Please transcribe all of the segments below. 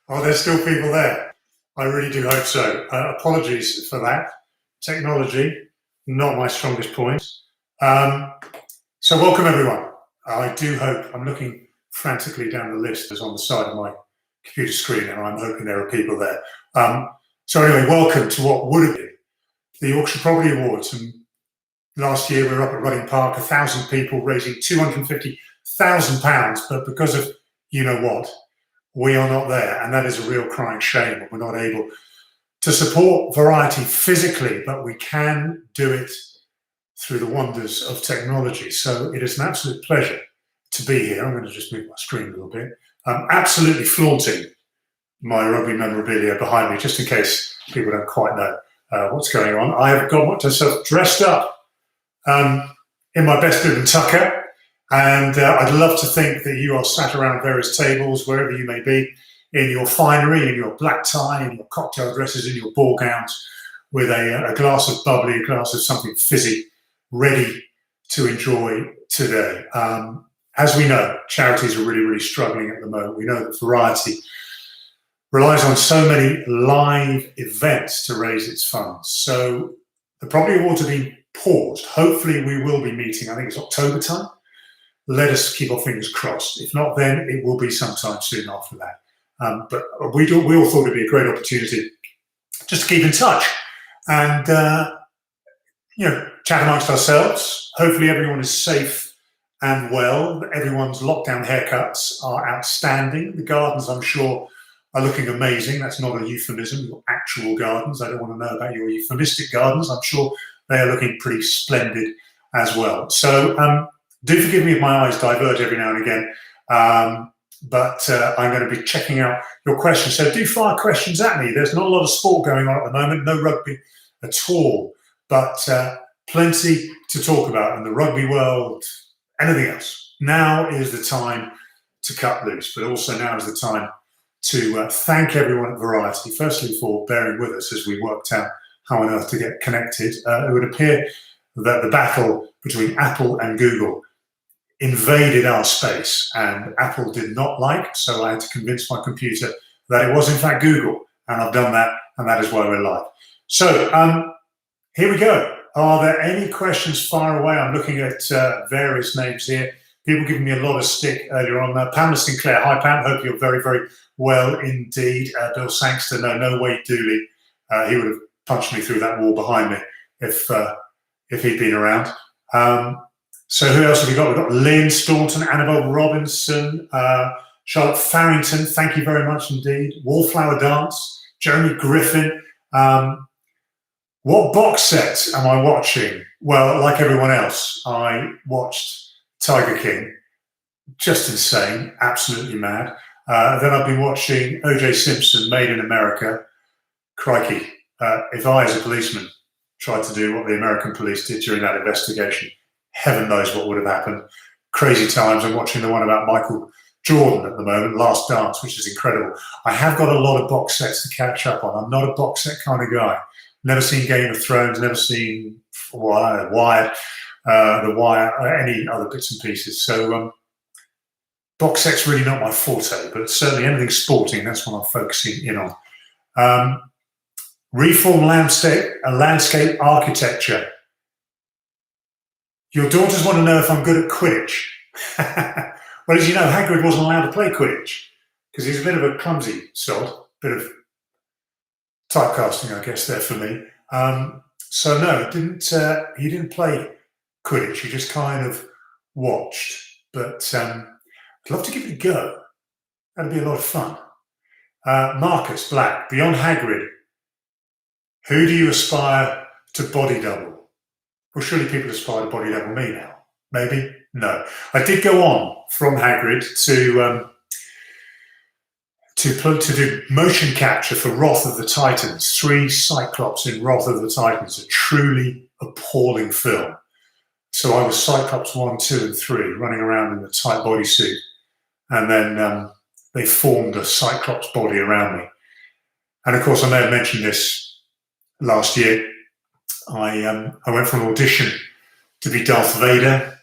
Are there still people there? I really do hope so. Apologies for that. Technology, not my strongest point. Um, so welcome everyone. I do hope, I'm looking frantically down the list as on the side of my computer screen, and I'm hoping there are people there. So anyway, welcome to what would have been the Yorkshire Property Awards. And last year we were up at Reading Park, 1,000 people raising £250,000, but because of you know what, we are not there, and that is a real crying shame that we're not able to support variety physically, but we can do it through the wonders of technology. So it is an absolute pleasure to be here. I'm going to just move my screen a little bit. I'm absolutely flaunting my rugby memorabilia behind me, just in case people don't quite know what's going on. I have got myself dressed up in my best bib and tucker. And I'd love to think that you are sat around various tables, wherever you may be, in your finery, in your black tie, in your cocktail dresses, in your ball gowns, with a glass of bubbly, a glass of something fizzy, ready to enjoy today. As we know, charities are really, really struggling at the moment. We know that Variety relies on so many live events to raise its funds. So the Property Awards have been paused. Hopefully we will be meeting, I think it's October time. Let us keep our fingers crossed. If not, then it will be sometime soon after that. But we all thought it'd be a great opportunity just to keep in touch and chat amongst ourselves. Hopefully, everyone is safe and well. Everyone's lockdown haircuts are outstanding. The gardens, I'm sure, are looking amazing. That's not a euphemism. Your actual gardens. I don't want to know about your euphemistic gardens. I'm sure they are looking pretty splendid as well. So. Do forgive me if my eyes diverge every now and again, but I'm going to be checking out your questions. So do fire questions at me. There's not a lot of sport going on at the moment, no rugby at all, but plenty to talk about in the rugby world, anything else. Now is the time to cut loose, but also now is the time to thank everyone at Variety, firstly for bearing with us as we worked out how on earth to get connected. It would appear that the battle between Apple and Google invaded our space, and Apple did not like, so I had to convince my computer that it was in fact Google, and I've done that, and that is why we're live. So here we go. Are there any questions? Fire away. I'm looking at various names here. People giving me a lot of stick earlier on. Pamela Sinclair. Hi Pam, hope you're very, very well indeed. Bill Sangster, no way Dooley. He would have punched me through that wall behind me if he'd been around. So who else have we got? We've got Lynn Staunton, Annabelle Robinson, Charlotte Farrington, thank you very much indeed. Wallflower Dance, Jeremy Griffin. What box set am I watching? Well, like everyone else, I watched Tiger King. Just insane, absolutely mad. Then I've been watching O.J. Simpson, Made in America. Crikey, if I as a policeman tried to do what the American police did during that investigation, heaven knows what would have happened. Crazy times. I'm watching the one about Michael Jordan at the moment, Last Dance, which is incredible. I have got a lot of box sets to catch up on. I'm not a box set kind of guy. Never seen Game of Thrones, never seen Wired, The Wire, any other bits and pieces. So box set's really not my forte, but certainly anything sporting, that's what I'm focusing in on. Reform landscape architecture. Your daughters want to know if I'm good at Quidditch. Well, as you know, Hagrid wasn't allowed to play Quidditch because he's a bit of a clumsy sod, bit of typecasting, I guess, there for me. So no, he didn't play Quidditch. He just kind of watched. But I'd love to give it a go. That'd be a lot of fun. Marcus Black, beyond Hagrid, who do you aspire to body double? Well, surely people aspire to body double me now. Maybe? No. I did go on from Hagrid to do motion capture for Wrath of the Titans. 3 Cyclops in Wrath of the Titans, a truly appalling film. So I was Cyclops 1, 2, and 3, running around in a tight bodysuit. And then they formed a Cyclops body around me. And of course, I may have mentioned this last year. I went for an audition to be Darth Vader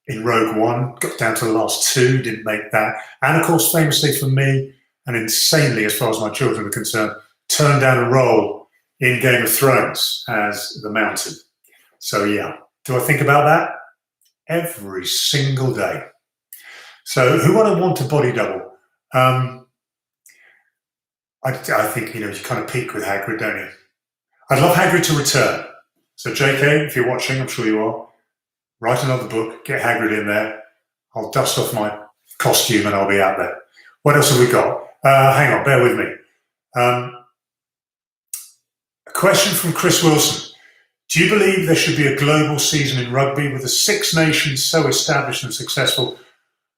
in Rogue One, got down to the last 2, didn't make that. And of course, famously for me, and insanely, as far as my children are concerned, turned down a role in Game of Thrones as the Mountain. So yeah, do I think about that? Every single day. So who would I want to body double? I think, you kind of peak with Hagrid, don't you? I'd love Hagrid to return. So JK, if you're watching, I'm sure you are, write another book, get Hagrid in there. I'll dust off my costume and I'll be out there. What else have we got? Hang on, bear with me. A question from Chris Wilson. Do you believe there should be a global season in rugby with the Six Nations so established and successful?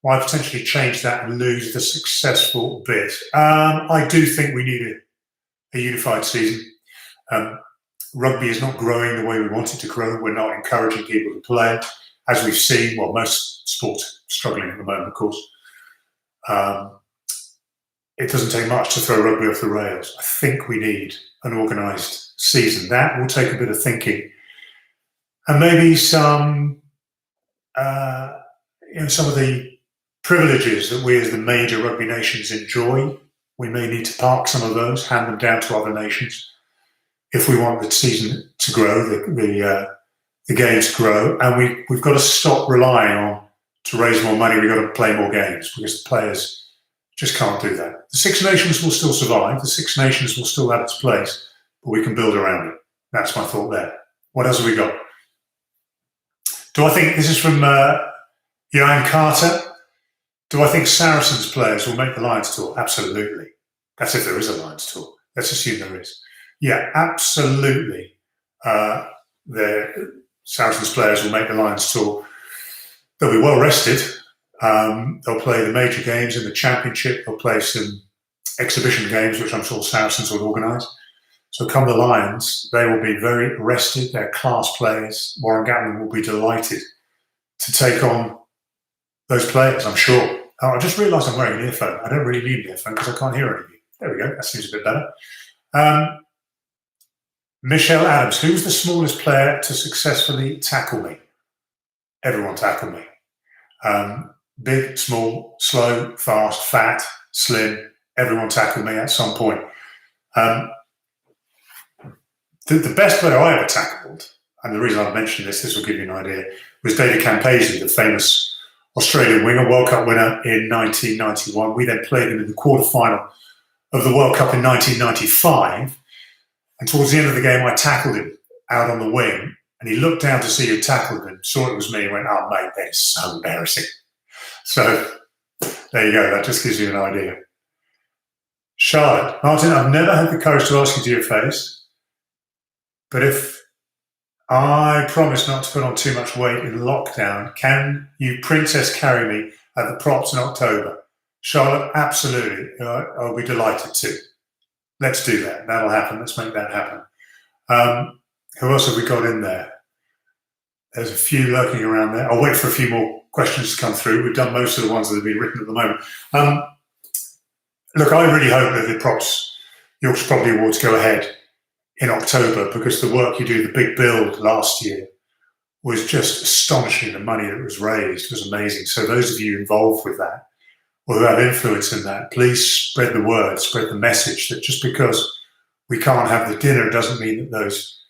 Why potentially change that and lose the successful bit? I do think we need a unified season. Rugby is not growing the way we want it to grow. We're not encouraging people to play. As we've seen, well, most sports struggling at the moment, of course. It doesn't take much to throw rugby off the rails. I think we need an organised season. That will take a bit of thinking. And maybe some of the privileges that we as the major rugby nations enjoy, we may need to park some of those, hand them down to other nations if we want the season to grow, the game to grow. And we've got to stop relying on, to raise more money, we've got to play more games, because the players just can't do that. The Six Nations will still survive. The Six Nations will still have its place, but we can build around it. That's my thought there. What else have we got? Do I think, this is from Johan Carter, do I think Saracens players will make the Lions tour? Absolutely. That's if there is a Lions tour. Let's assume there is. Yeah, absolutely. The Saracens players will make the Lions tour. They'll be well rested. They'll play the major games in the Championship. They'll play some exhibition games, which I'm sure Saracens will organise. So come the Lions, they will be very rested. They're class players. Warren Gatland will be delighted to take on those players, I'm sure. Oh, I just realised I'm wearing an earphone. I don't really need an earphone because I can't hear anything. There we go. That seems a bit better. Michelle Adams, who's the smallest player to successfully tackle me? Everyone tackle me. Big, small, slow, fast, fat, slim. Everyone tackled me at some point. The best player I ever tackled, and the reason I've mentioned this will give you an idea, was David Campese, the famous Australian winger, World Cup winner in 1991. We then played him in the quarterfinal of the World Cup in 1995. And towards the end of the game, I tackled him out on the wing, and he looked down to see who tackled him, saw it was me, and went, "Oh, mate, that is so embarrassing." So there you go. That just gives you an idea. Charlotte, Martin, I've never had the courage to ask you to your face, but if I promise not to put on too much weight in lockdown, can you princess carry me at the props in October? Charlotte, absolutely. I'll be delighted to. Let's do that. That'll happen. Let's make that happen. Who else have we got in there? There's a few lurking around there. I'll wait for a few more questions to come through. We've done most of the ones that have been written at the moment. Look, I really hope that the Yorkshire Property Awards go ahead in October, because the work you do, the big build last year, was just astonishing. The money that was raised was amazing. So those of you involved with that, or who have influence in that, please spread the word, spread the message that just because we can't have the dinner doesn't mean that those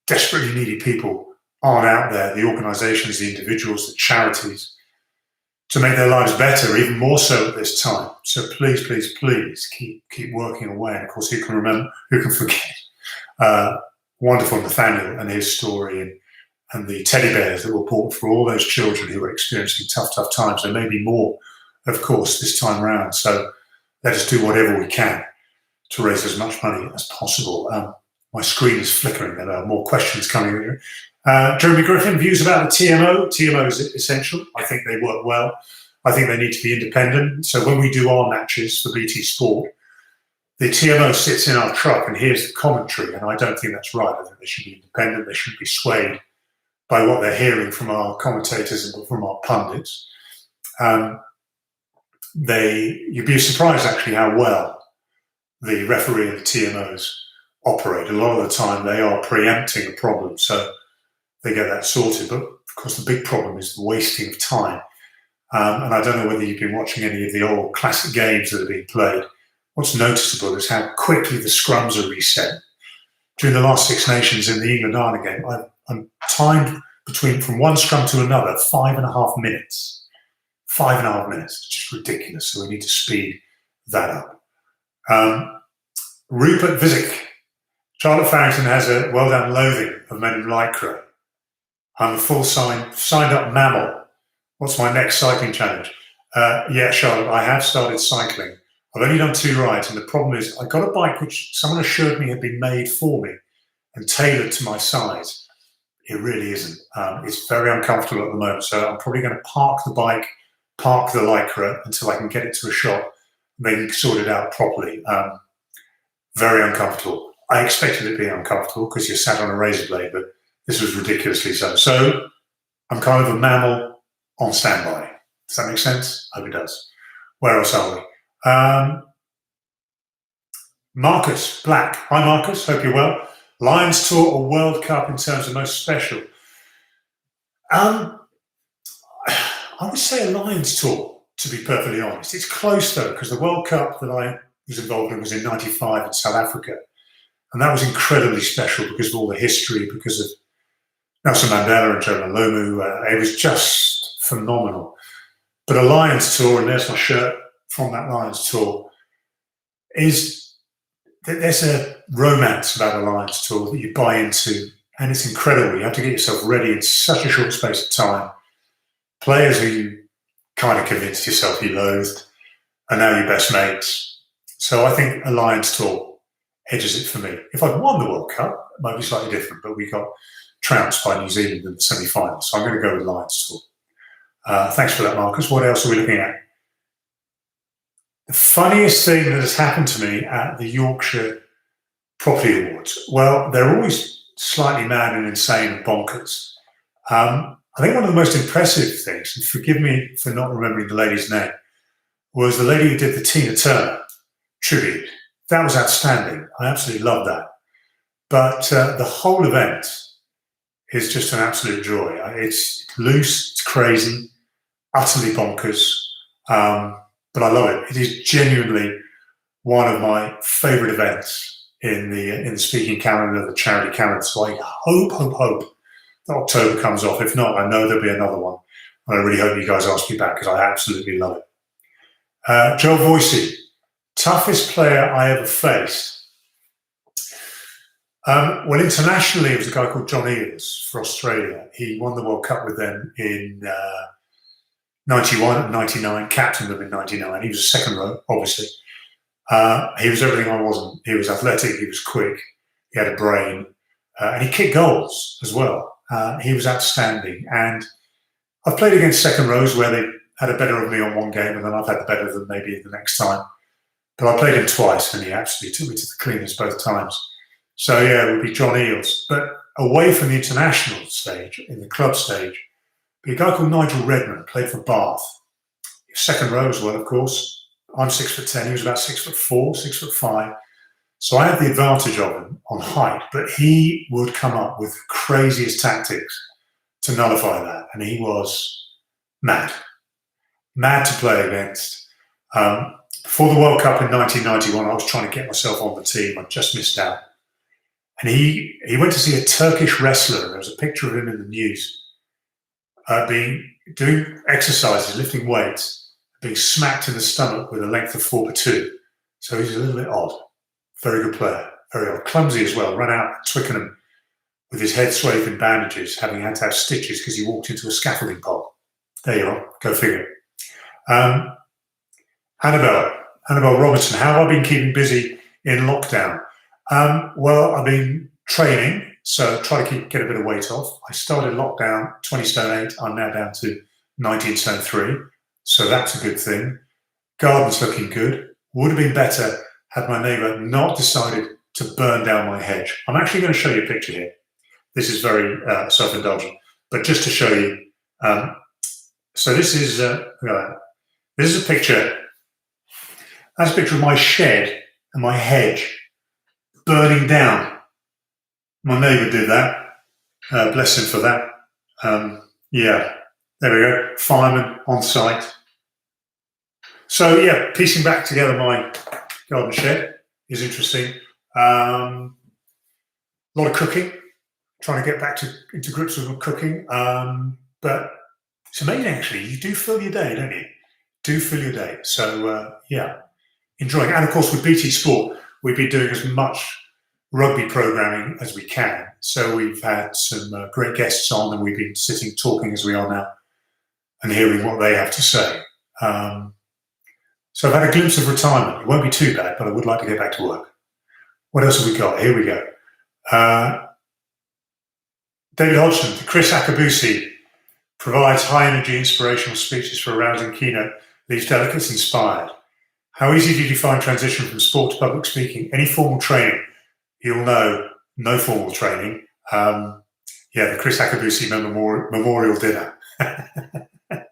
desperately needy people aren't out there, the organisations, the individuals, the charities, to make their lives better, even more so at this time. So please, please, please keep working away. And of course, who can forget wonderful Nathaniel and his story, and the teddy bears that were bought for all those children who were experiencing tough times. There may be more, of course, this time round. So let us do whatever we can to raise as much money as possible. My screen is flickering. There are more questions coming in. Jeremy Griffin, views about the TMO. TMO is essential. I think they work well. I think they need to be independent. So when we do our matches for BT Sport, the TMO sits in our truck and hears the commentary, and I don't think that's right. I think they should be independent. They shouldn't be swayed by what they're hearing from our commentators and from our pundits. You'd be surprised actually how well the referee and the TMOs operate. A lot of the time they are preempting a problem, so they get that sorted. But of course the big problem is the wasting of time. And I don't know whether you've been watching any of the old classic games that are being played what's noticeable is how quickly the scrums are reset. During the last Six Nations in the England-Ireland game, I'm timed from one scrum to another 5.5 minutes. 5.5 minutes. It's just ridiculous. So we need to speed that up. Rupert Visick. Charlotte Farrington has a well-done loathing of men in lycra. I'm a full signed up mammal. What's my next cycling challenge? Yeah, Charlotte, I have started cycling. I've only done 2 rides, and the problem is I got a bike which someone assured me had been made for me and tailored to my size. It really isn't. It's very uncomfortable at the moment, so I'm probably going to park the bike, park the lycra until I can get it to a shop, then sort it out properly. Very uncomfortable. I expected it to be uncomfortable because you're sat on a razor blade, but this was ridiculously so. So I'm kind of a mammal on standby. Does that make sense? I hope it does. Where else are we? Marcus Black. Hi, Marcus. Hope you're well. Lions Tour or World Cup in terms of most special? I would say a Lions Tour, to be perfectly honest. It's close, though, because the World Cup that I was involved in was in '95 in South Africa. And that was incredibly special because of all the history, because of Nelson Mandela and Joe Malomu. It was just phenomenal. But a Lions Tour, and there's my shirt from that Lions Tour, there's a romance about a Lions Tour that you buy into, and it's incredible. You have to get yourself ready in such a short space of time. Players who you kind of convinced yourself you loathed are now your best mates. So I think a Lions Tour edges it for me. If I'd won the World Cup, it might be slightly different, but we got trounced by New Zealand in the semi-finals. So I'm going to go with Lions Tour. Thanks for that, Marcus. What else are we looking at? The funniest thing that has happened to me at the Yorkshire Prophy Awards, well, they're always slightly mad and insane and bonkers. I think one of the most impressive things, and forgive me for not remembering the lady's name, was the lady who did the Tina Turner tribute. That was outstanding. I absolutely loved that. But the whole event is just an absolute joy. It's loose, it's crazy, utterly bonkers, but I love it. It is genuinely one of my favourite events in the speaking calendar, the charity calendar. So I hope that October comes off. If not, I know there'll be another one. And I really hope you guys ask me back because I absolutely love it. Joe Voicey, toughest player I ever faced. Well, internationally, it was a guy called John Eales for Australia. He won the World Cup with them in 91 and 99, captained them in 99. He was a second row, obviously. He was everything I wasn't. He was athletic, he was quick, he had a brain, and he kicked goals as well. He was outstanding. And I've played against second rows where they had a better of me on one game, and then I've had the better of them maybe the next time. But I played him twice, and he actually took me to the cleaners both times. So, yeah, it would be John Eales. But away from the international stage, in the club stage, be a guy called Nigel Redmond, played for Bath. Second row as well, of course. I'm 6'10", he was about 6'4", 6'5". So I had the advantage of him on height, but he would come up with craziest tactics to nullify that. And he was mad to play against. Before the World Cup in 1991, I was trying to get myself on the team. I just missed out. And he went to see a Turkish wrestler. There was a picture of him in the news, doing exercises, lifting weights, being smacked in the stomach with a length of 4'2". So he's a little bit odd. Very good player, very odd. Clumsy as well. Ran out at Twickenham with his head swathed in bandages, having had to have stitches because he walked into a scaffolding pole. There you are. Go figure. Annabelle Robertson. How have I been keeping busy in lockdown? Well, I've been training, so try to get a bit of weight off. I started lockdown 20 stone 8. I'm now down to 19 stone 3. So that's a good thing. Garden's looking good. Would have been better had my neighbour not decided to burn down my hedge. I'm actually going to show you a picture here. This is very self-indulgent, but just to show you. So this is a picture. That's a picture of my shed and my hedge burning down. My neighbour did that. Bless him for that. Yeah, there we go. Fireman on site. So yeah, piecing back together my garden shed is interesting. A lot of cooking, trying to get back into grips with cooking. But it's amazing, actually. You do fill your day, don't you? Do fill your day. So, yeah, enjoying it. And, of course, with BT Sport, we've been doing as much rugby programming as we can. So we've had some great guests on, and we've been sitting talking as we are now and hearing what they have to say. So I've had a glimpse of retirement. It won't be too bad, but I would like to get back to work. What else have we got? Here we go. David Hodgson, Chris Akabusi provides high-energy, inspirational speeches for a rousing keynote, leaves delegates inspired. How easy did you find transition from sport to public speaking? Any formal training? You'll know, no formal training. Yeah, the Chris Akabusi Memorial Dinner.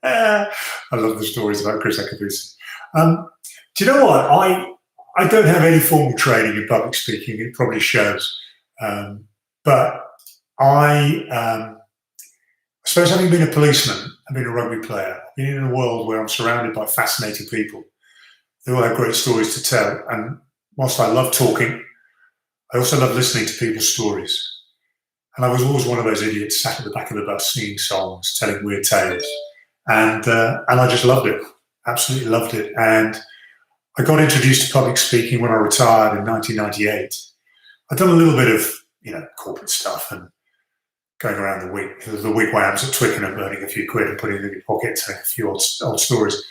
I love the stories about Chris Akabusi. Do you know what? I don't have any formal training in public speaking. It probably shows. But I suppose, having been a policeman, I've been a rugby player, I've been in a world where I'm surrounded by fascinating people. They all have great stories to tell. And whilst I love talking, I also love listening to people's stories. And I was always one of those idiots sat at the back of the bus singing songs, telling weird tales. And I just loved it, absolutely loved it. And I got introduced to public speaking when I retired in 1998. I'd done a little bit of, corporate stuff and going around the wigwams at Twickenham, earning a few quid and putting it in your pocket, telling a few old stories.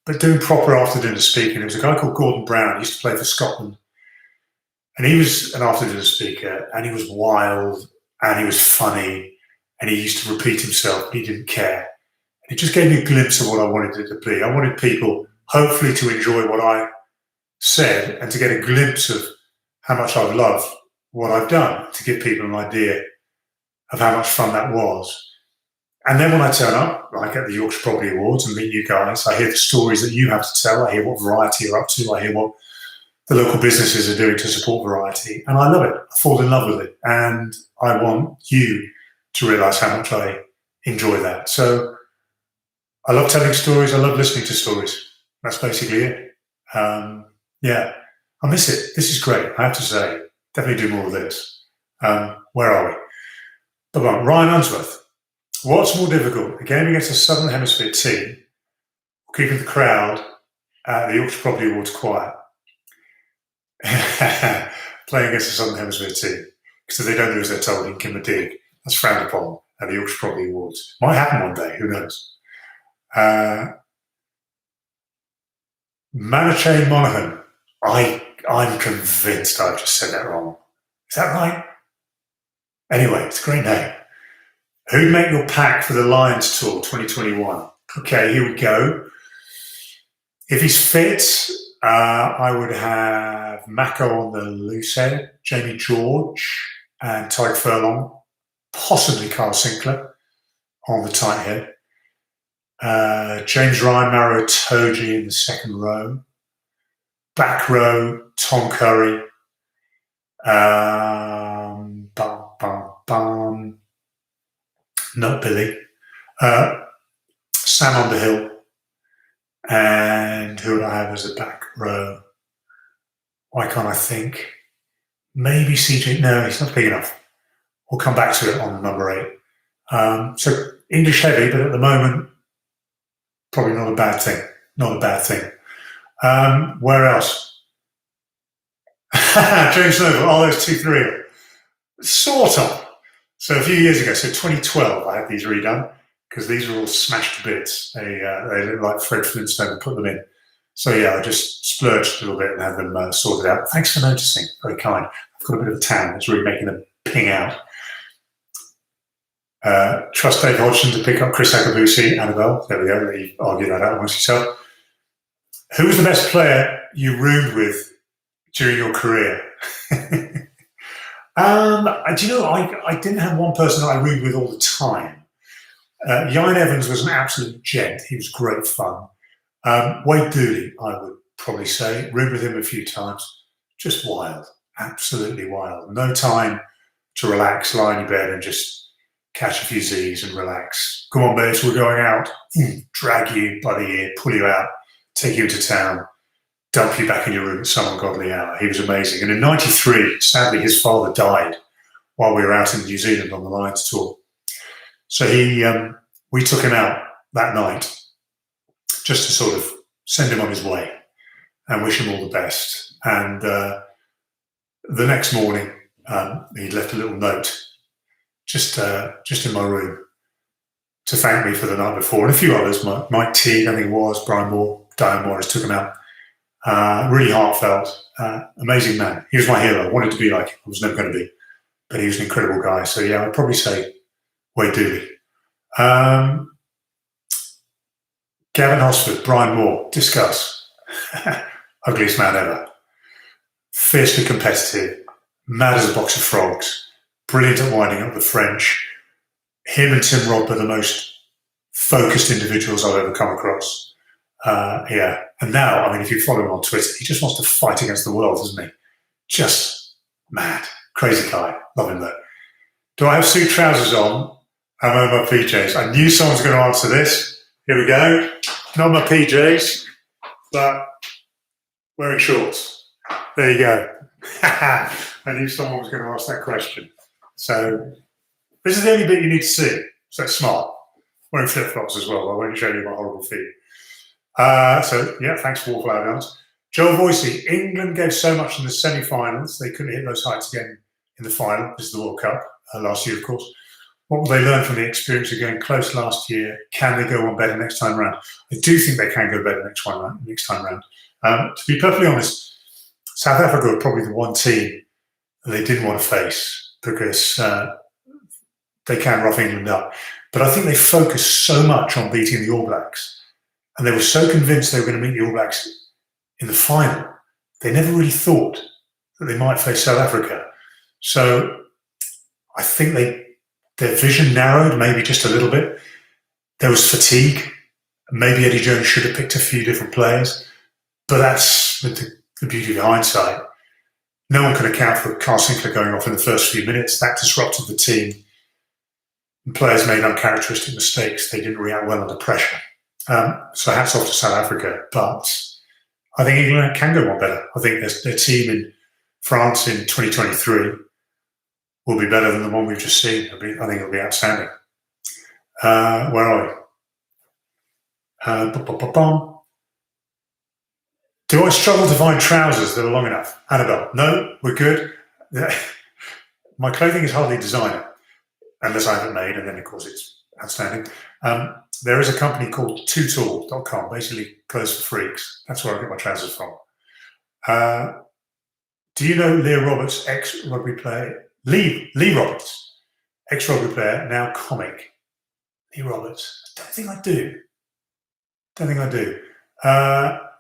But doing proper after-dinner speaking, there was a guy called Gordon Brown. He used to play for Scotland. And he was an after-dinner speaker, and he was wild, and he was funny, and he used to repeat himself, but he didn't care. And it just gave me a glimpse of what I wanted it to be. I wanted people, hopefully, to enjoy what I said and to get a glimpse of how much I've loved what I've done, to give people an idea of how much fun that was. And then when I turn up, like at the Yorkshire Prophy Awards, and meet you guys, I hear the stories that you have to tell. I hear what Variety are up to. I hear what the local businesses are doing to support Variety. And I love it. I fall in love with it. And I want you to realise how much I enjoy that. So I love telling stories. I love listening to stories. That's basically it. Yeah, I miss it. This is great, I have to say. Definitely do more of this. Where are we? But Ryan Unsworth. What's more difficult, a game against a Southern Hemisphere team, or keeping the crowd at the Yorkshire Prophy Awards quiet? Playing against a Southern Hemisphere team, because if they don't do as they're told, you can give them a dig. That's frowned upon at the Yorkshire Prophy Awards. Might happen one day, who knows? Manache Monaghan. I'm convinced I've just said that wrong. Is that right? Anyway, it's a great name. Who'd make your pack for the Lions Tour 2021? Okay, here we go. If he's fit, I would have Mako on the loose head, Jamie George and Tyke Furlong, possibly Carl Sinclair on the tight head. James Ryan, Mario Toji in the second row. Back row, Tom Curry. Not Billy. Sam Underhill. And who do I have as a back row? Why can't I think? Maybe CJ. No, he's not big enough. We'll come back to it on number 8. So English heavy, but at the moment, probably not a bad thing. Not a bad thing. Where else? James Noble. Oh, there's 2-3. Sort of. So a few years ago, so 2012, I had these redone because these were all smashed to bits. They look like Fred Flintstone and put them in. So yeah, I just splurged a little bit and had them sorted out. Thanks for noticing. Very kind. I've got a bit of a tan. It's really making them ping out. Trust Dave Hodgson to pick up Chris Akabusi. Annabelle, there we go. You argue that out amongst yourself. Who was the best player you roomed with during your career? Do you know, I didn't have one person that I roomed with all the time. Ian Evans was an absolute gent. He was great fun. Wade Dooley, I would probably say. Roomed with him a few times. Just wild. Absolutely wild. No time to relax, lie in your bed and just catch a few Z's and relax. Come on, babes, we're going out. Drag you by the ear, pull you out, take you into town, dump you back in your room at some ungodly hour. He was amazing. And in '93, sadly, his father died while we were out in New Zealand on the Lions tour. So we took him out that night just to sort of send him on his way and wish him all the best. And the next morning, he'd left a little note just in my room to thank me for the night before, and a few others. Mike Teague, I think it was, Brian Moore, Diane Morris took him out. Really heartfelt, amazing man. He was my hero. I wanted to be like him. I was never going to be, but he was an incredible guy. So yeah, I'd probably say Wade Dooley. Gavin Hosford, Brian Moore, discuss. Ugliest man ever. Fiercely competitive, mad as a box of frogs, brilliant at winding up the French. Him and Tim Robb are the most focused individuals I've ever come across. Yeah. And now, I mean, if you follow him on Twitter, he just wants to fight against the world, doesn't he? Just mad. Crazy guy. Love him though. Do I have suit trousers on? I'm wearing my PJs. I knew someone was going to answer this. Here we go. Not my PJs, but wearing shorts. There you go. I knew someone was going to ask that question. So this is the only bit you need to see. So it's smart. Wearing flip-flops as well. I won't show you my horrible feet. So yeah, thanks for Wallflower Dance. Joel Voicey, England gave so much in the semi-finals, they couldn't hit those heights again in the final. This is the World Cup last year, of course. What will they learn from the experience of going close last year? Can they go one better next time round? I do think they can go better next time round. To be perfectly honest, South Africa are probably the one team they didn't want to face because they can rough England up. But I think they focused so much on beating the All Blacks, and they were so convinced they were going to meet the All Blacks in the final, they never really thought that they might face South Africa. So I think their vision narrowed maybe just a little bit. There was fatigue. Maybe Eddie Jones should have picked a few different players, but that's the beauty of hindsight. No one can account for Carl Sinclair going off in the first few minutes. That disrupted the team. And players made uncharacteristic mistakes. They didn't react well under pressure. So hats off to South Africa. But I think England can go one better. I think their team in France in 2023 will be better than the one we've just seen. I think it'll be outstanding. Where are we? Do I struggle to find trousers that are long enough? Annabelle, no, we're good. My clothing is hardly designer, unless I have it made, and then of course it's outstanding. There is a company called tootall.com, basically clothes for freaks. That's where I get my trousers from. Do you know Leah Roberts, ex-rugby player? Lee Roberts, ex-rugby player, now comic. Lee Roberts. I don't think I do.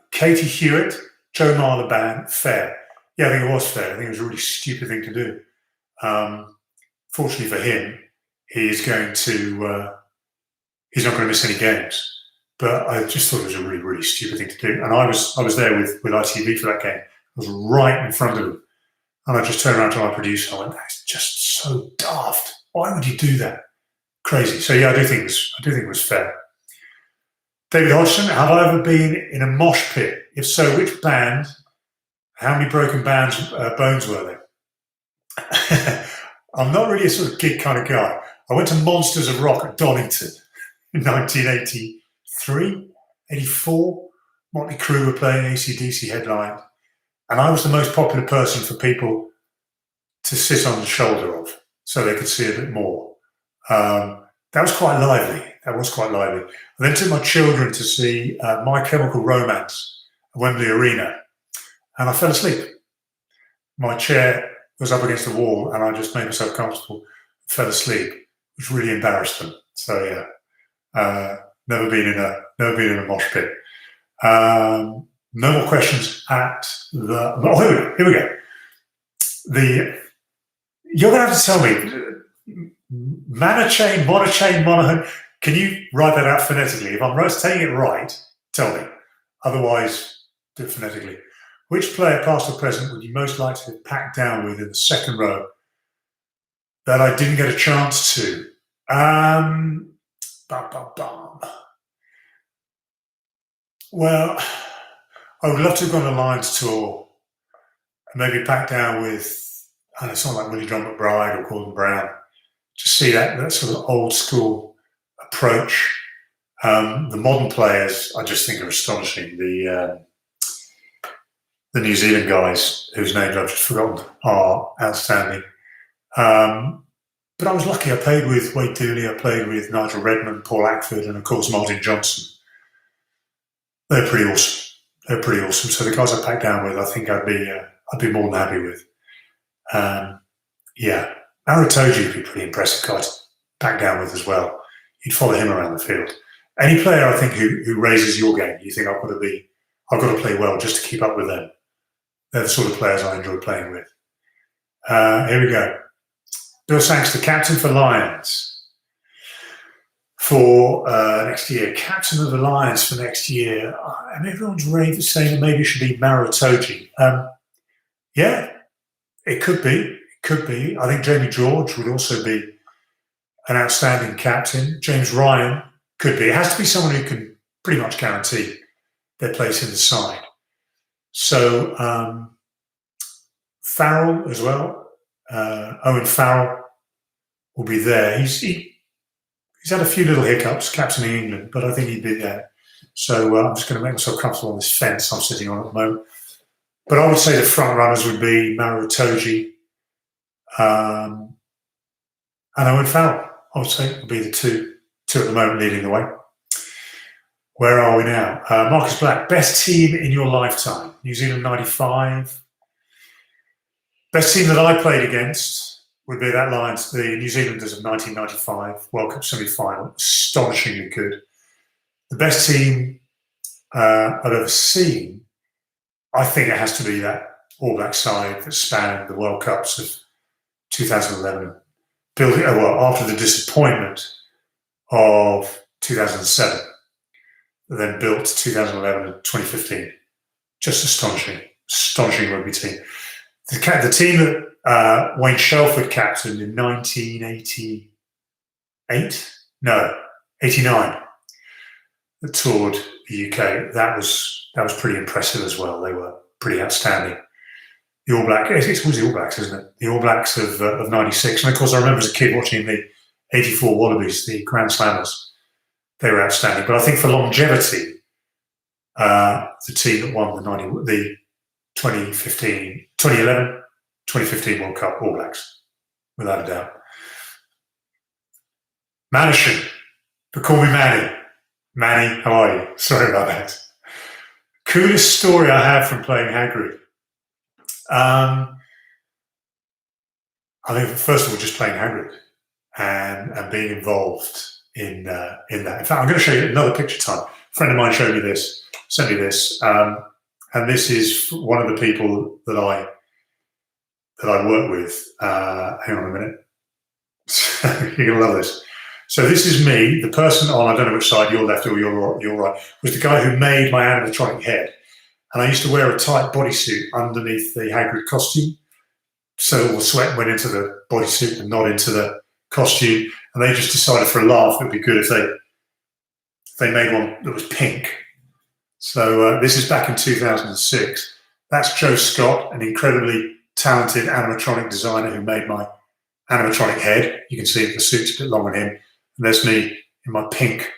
Katie Hewitt, Joe Marler ban, fair. Yeah, I think it was fair. I think it was a really stupid thing to do. Fortunately for him, he's not going to miss any games. But I just thought it was a really, really stupid thing to do. And I was there with ITV for that game. I was right in front of him. And I just turned around to my producer and I went, that's just so daft. Why would you do that? Crazy. So yeah, I do think it was fair. David Hodgson, have I ever been in a mosh pit? If so, which band? How many broken bones were there? I'm not really a sort of gig kind of guy. I went to Monsters of Rock at Donington in 1983, 84. Motley Crue were playing, AC/DC headline. And I was the most popular person for people to sit on the shoulder of so they could see a bit more. That was quite lively. I then took my children to see My Chemical Romance at Wembley Arena, and I fell asleep. My chair was up against the wall, and I just made myself comfortable, fell asleep, which really embarrassed them. So yeah, never been in a mosh pit. No more questions at the. Oh, here we go. You're going to have to tell me, Monochain. Can you write that out phonetically? If I'm saying it right, tell me. Otherwise, do it phonetically. Which player, past or present, would you most like to be packed down with in the second row that I didn't get a chance to? Well, I would love to have gone on a Lions tour and maybe back down with, I don't know, someone like Willie John McBride or Gordon Brown, to see that sort of old school approach. The modern players, I just think, are astonishing. The New Zealand guys, whose names I've just forgotten, are outstanding. But I was lucky. I played with Wade Dooley, I played with Nigel Redmond, Paul Ackford, and of course Martin Johnson. They're pretty awesome. They're pretty awesome. So the guys I packed down with, I think I'd be more than happy with. Yeah, Maritoji would be pretty impressive guy to back down with as well. You'd follow him around the field. Any player I think who raises your game, you think I've got to play well just to keep up with them. They're the sort of players I enjoy playing with. Here we go. Bill Sangster, captain for Lions for next year. Captain of the Lions for next year. And everyone's saying that maybe it should be Maritoji. Yeah, it could be. It could be. I think Jamie George would also be an outstanding captain. James Ryan could be. It has to be someone who can pretty much guarantee their place in the side. So Farrell as well. Owen Farrell will be there. He's had a few little hiccups captaining England, but I think he'd be there. So I'm just going to make myself comfortable on this fence I'm sitting on at the moment. But I would say the front runners would be Maritoji and Owen Farrell. I would say would be the two at the moment leading the way. Where are we now? Marcus Black, best team in your lifetime? New Zealand 95. Best team that I played against would be that Lions, the New Zealanders of 1995 World Cup semi-final. Astonishingly good. The best team I've ever seen, I think it has to be that All Black side that spanned the World Cups of 2011. After the disappointment of 2007, then built 2011 and 2015. Just astonishing rugby team. The team that Wayne Shelford captained in 1989, that toured the UK. That was pretty impressive as well. They were pretty outstanding. The All Blacks, it's always the All Blacks, isn't it? The All Blacks of '96, and of course I remember as a kid watching the '84 Wallabies, the Grand Slammers. They were outstanding. But I think for longevity, the team that won the 2015 World Cup, All Blacks, without a doubt. Manishin, but call me Manny. Manny, how are you? Sorry about that. Coolest story I have from playing Hagrid. I think first of all, just playing Hagrid and being involved in that. In fact, I'm going to show you another picture time. A friend of mine sent me this, and this is one of the people that I work with. Hang on a minute. You're going to love this. So this is me. The person on, I don't know which side, you're left or you're right, was the guy who made my animatronic head. And I used to wear a tight bodysuit underneath the Hagrid costume. So all the sweat went into the bodysuit and not into the costume. And they just decided for a laugh it would be good if they made one that was pink. So this is back in 2006. That's Joe Scott, an incredibly talented animatronic designer who made my animatronic head. You can see the suit's a bit long on him. And there's me in my pink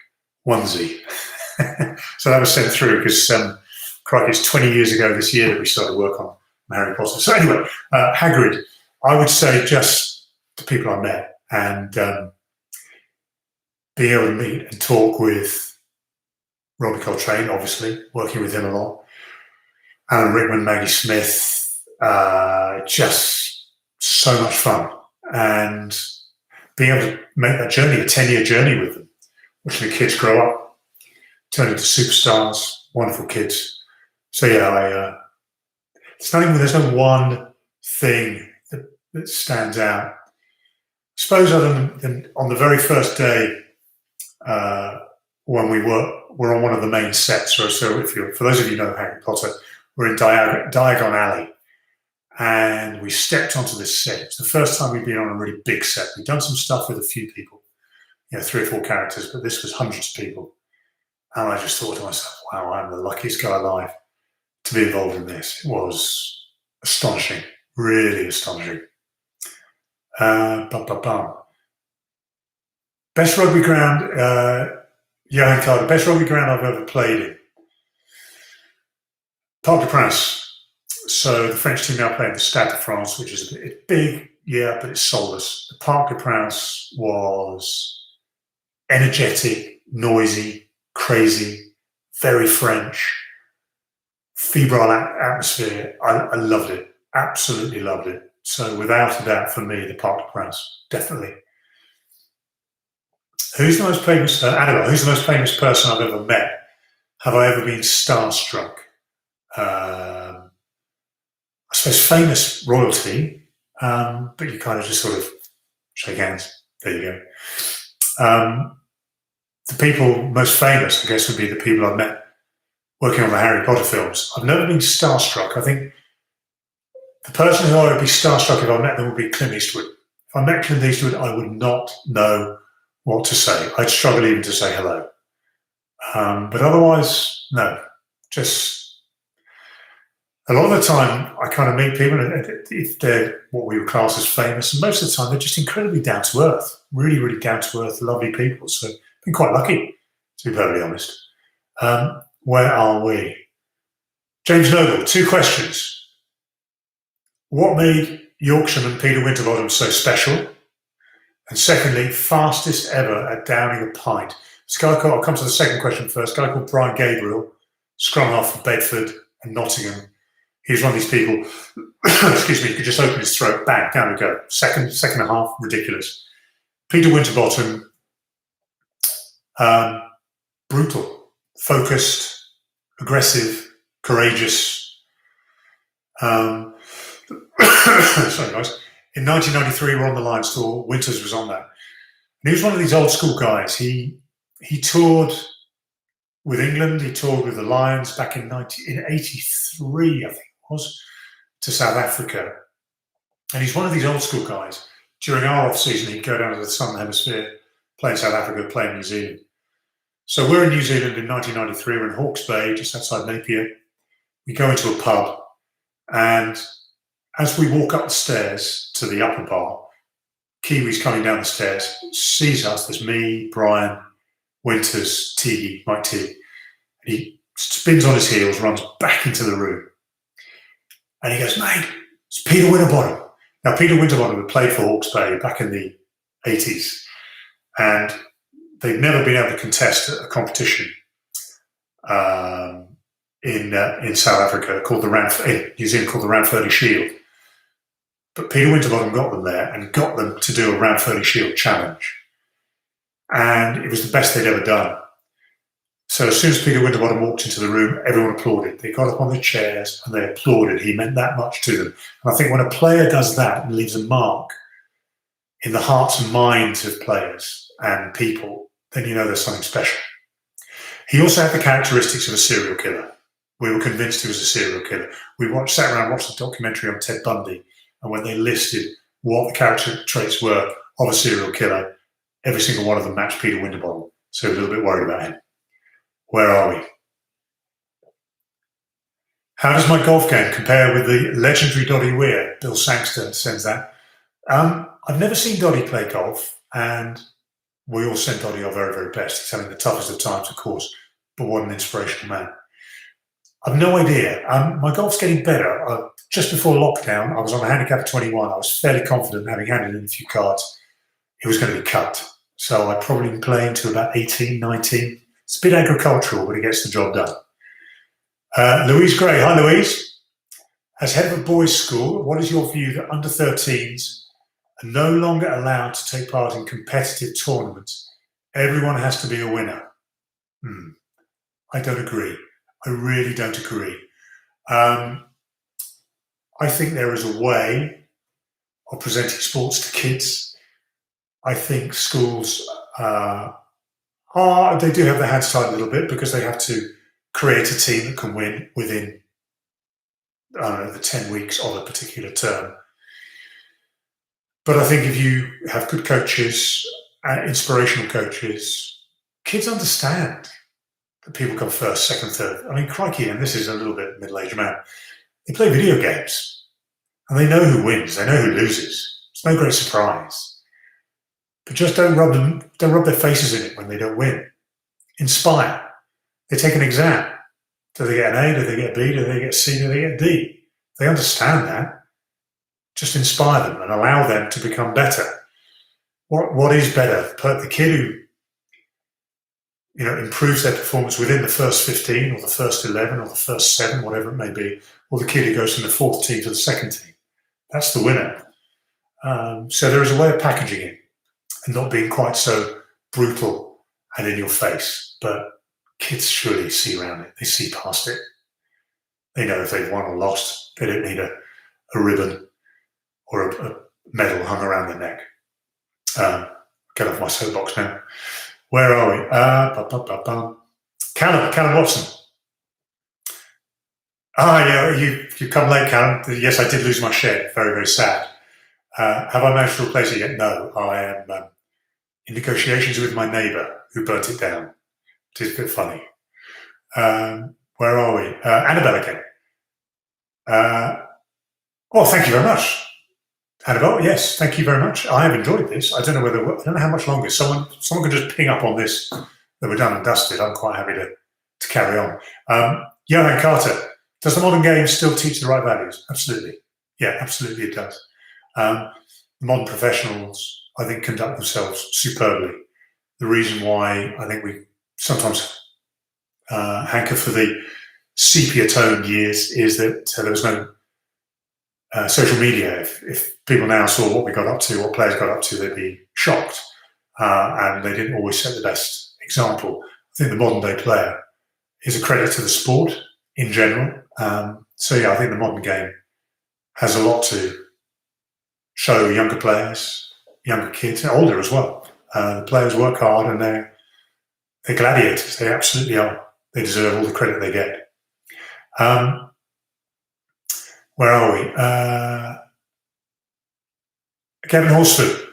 onesie. So that was sent through because, crikey, it's 20 years ago this year that we started work on Harry Potter. So anyway, Hagrid, I would say just the people I met and being able to meet and talk with Robbie Coltrane, obviously, working with him a lot. Alan Rickman, Maggie Smith, just so much fun. And being able to make that journey, a 10-year journey with them, watching the kids grow up, turn into superstars, wonderful kids. So yeah, there's no one thing that stands out. I suppose other than on the very first day when we were on one of the main sets. So for those of you who know Harry Potter, we're in Diagon Alley. And we stepped onto this set. It's the first time we'd been on a really big set. We'd done some stuff with a few people, 3 or 4 characters, but this was hundreds of people. And I just thought to myself, wow, I'm the luckiest guy alive to be involved in this. It was astonishing, really astonishing. Best rugby ground, Johan Carter, best rugby ground I've ever played in. Parc des Princes. So the French team now play in the Stade de France, which is a bit big, yeah, but it's soulless. The Parc des Princes was energetic, noisy, crazy, very French, febrile atmosphere. I loved it, absolutely loved it. So without a doubt, for me, the Parc des Princes, definitely. Who's the most famous, Annabelle, who's the most famous person I've ever met? Have I ever been starstruck? I suppose famous royalty, but you kind of just sort of shake hands. There you go. The people most famous, I guess, would be the people I've met working on the Harry Potter films. I've never been starstruck. I think the person who I would be starstruck if I met them would be Clint Eastwood. If I met Clint Eastwood, I would not know what to say. I'd struggle even to say hello. But otherwise, no. Just a lot of the time, I kind of meet people, if they're what we would class as famous, and most of the time they're just incredibly down to earth, really, really down to earth, lovely people. So I've been quite lucky, to be perfectly honest. Where are we? James Noble, 2 questions. What made Yorkshireman Peter Winterbottom so special? And secondly, fastest ever at downing a pint. This guy called, I'll come to the second question first, a guy called Brian Gabriel, scrum half for Bedford and Nottingham. He's one of these people, excuse me, you could just open his throat, bang, down we go. Second and a half, ridiculous. Peter Winterbottom, brutal, focused, aggressive, courageous. Sorry, guys. In 1993, we're on the Lions tour. Winters was on that. And he was one of these old school guys. He toured with England. He toured with the Lions back in 83, I think. Was to South Africa, and he's one of these old school guys. During our off season, he'd go down to the Southern Hemisphere, play in South Africa, play in New Zealand. So we're in New Zealand in 1993. We're in Hawke's Bay, just outside Napier. We go into a pub, and as we walk up the stairs to the upper bar, Kiwi's coming down the stairs, sees us. There's me, Brian, Winters, Teague, Mike Teague. And he spins on his heels, runs back into the room. And he goes, mate, it's Peter Winterbottom. Now, Peter Winterbottom had played for Hawke's Bay back in the 80s, and they'd never been able to contest a competition in South Africa called in New Zealand called the Round 30 Shield. But Peter Winterbottom got them there and got them to do a Round 30 Shield challenge. And it was the best they'd ever done. So as soon as Peter Winterbottom walked into the room, everyone applauded. They got up on their chairs and they applauded. He meant that much to them. And I think when a player does that and leaves a mark in the hearts and minds of players and people, then you know there's something special. He also had the characteristics of a serial killer. We were convinced he was a serial killer. We sat around and watched a documentary on Ted Bundy, and when they listed what the character traits were of a serial killer, every single one of them matched Peter Winterbottom. So we were a little bit worried about him. Where are we? How does my golf game compare with the legendary Doddy Weir? Bill Sangster sends that. I've never seen Doddy play golf, and we all send Doddy our very, very best. He's having the toughest of times, of course, but what an inspirational man. I've no idea. My golf's getting better. Just before lockdown, I was on a handicap of 21. I was fairly confident, having handed in a few cards, it was going to be cut. So I'd probably been playing to about 18, 19. It's a bit agricultural, but it gets the job done. Louise Gray. Hi, Louise. As head of a boys' school, what is your view that under 13s are no longer allowed to take part in competitive tournaments? Everyone has to be a winner. I don't agree. I really don't agree. I think there is a way of presenting sports to kids. I think schools they do have their hands tied a little bit because they have to create a team that can win within, the 10 weeks of a particular term. But I think if you have good coaches, inspirational coaches, kids understand. that people come first, second, third. I mean, crikey, and this is a little bit middle-aged man. They play video games, and they know who wins, they know who loses. It's no great surprise. But just don't rub their faces in it when they don't win. Inspire. They take an exam. Do they get an A? Do they get a B? Do they get a C? Do they get a D? They understand that. Just inspire them and allow them to become better. What is better? The kid who improves their performance within the first 15 or the first 11 or the first 7, whatever it may be, or the kid who goes from the 4th team to the 2nd team. That's the winner. So there is a way of packaging it and not being quite so brutal and in your face. But kids surely see around it. They see past it. They know if they've won or lost. They don't need a ribbon or a medal hung around their neck. Get off my soapbox now. Where are we? Callum Watson. Yeah, you come late, Callum. Yes, I did lose my shed. Very, very sad. Have I managed to replace it yet? No, I am in negotiations with my neighbour who burnt it down. It is a bit funny. Where are we? Annabelle again. Thank you very much. Annabelle, yes, thank you very much. I have enjoyed this. I don't know how much longer. Someone can just ping up on this that we're done and dusted. I'm quite happy to carry on. Johan Carter, does the modern game still teach the right values? Absolutely. Yeah, absolutely it does. Modern professionals, I think, conduct themselves superbly. The reason why I think we sometimes hanker for the sepia-toned years is that there was no social media. If people now saw what we got up to, what players got up to, they'd be shocked. And they didn't always set the best example. I think the modern day player is a credit to the sport in general. I think the modern game has a lot to show younger players, younger kids, and older as well. The players work hard and they're gladiators. They absolutely are. They deserve all the credit they get. Where are we? Kevin Horsford.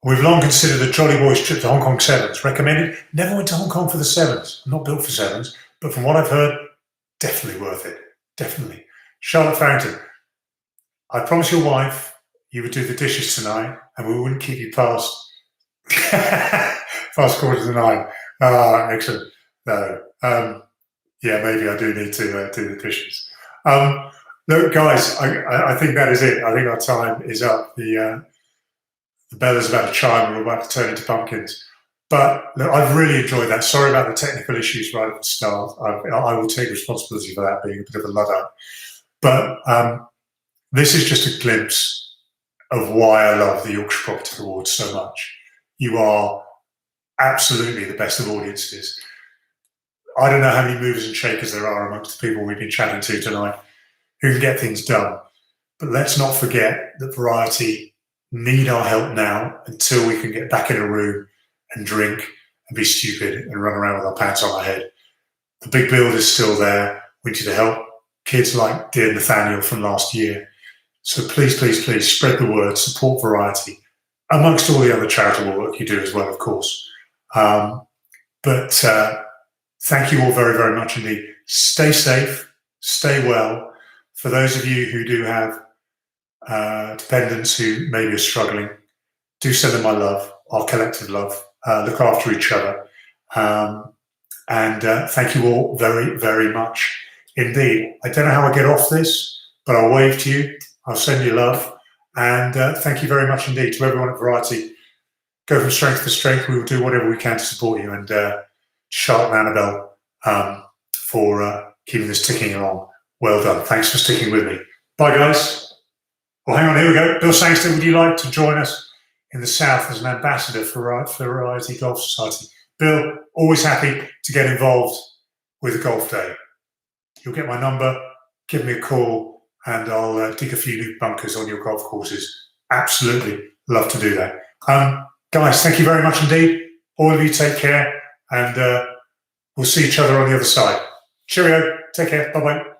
We've long considered a Jolly Boys trip to Hong Kong Sevens. Recommended. Never went to Hong Kong for the Sevens. I'm not built for Sevens. But from what I've heard, definitely worth it. Definitely. Charlotte Farrington. I promised your wife you would do the dishes tonight and we wouldn't keep you past 9:15. Excellent. No. Maybe I do need to do the dishes. Look, guys, I think that is it. I think our time is up. The bell is about to chime. We're about to turn into pumpkins. But look, I've really enjoyed that. Sorry about the technical issues right at the start. I will take responsibility for that being a bit of a Luddite. But this is just a glimpse of why I love the Yorkshire Property Awards so much. You are absolutely the best of audiences. I don't know how many movers and shakers there are amongst the people we've been chatting to tonight who can get things done. But let's not forget that Variety need our help now until we can get back in a room and drink and be stupid and run around with our pants on our head. The big build is still there. We need to help kids like dear Nathaniel from last year. So please, please, please spread the word, support Variety, amongst all the other charitable work you do as well, of course. But thank you all very, very much indeed. Stay safe, stay well. For those of you who do have dependents who maybe are struggling, do send them my love, our collective love. Look after each other. And thank you all very, very much indeed. I don't know how I get off this, but I'll wave to you. I'll send you love. And thank you very much indeed to everyone at Variety. Go from strength to strength. We will do whatever we can to support you. And Charlotte and Annabelle for keeping this ticking along. Well done. Thanks for sticking with me. Bye, guys. Well, hang on. Here we go. Bill Sangster, would you like to join us in the South as an ambassador for Variety Golf Society? Bill, always happy to get involved with a golf day. You'll get my number. Give me a call. And I'll dig a few new bunkers on your golf courses. Absolutely love to do that. Guys, thank you very much indeed. All of you take care, and we'll see each other on the other side. Cheerio. Take care. Bye-bye.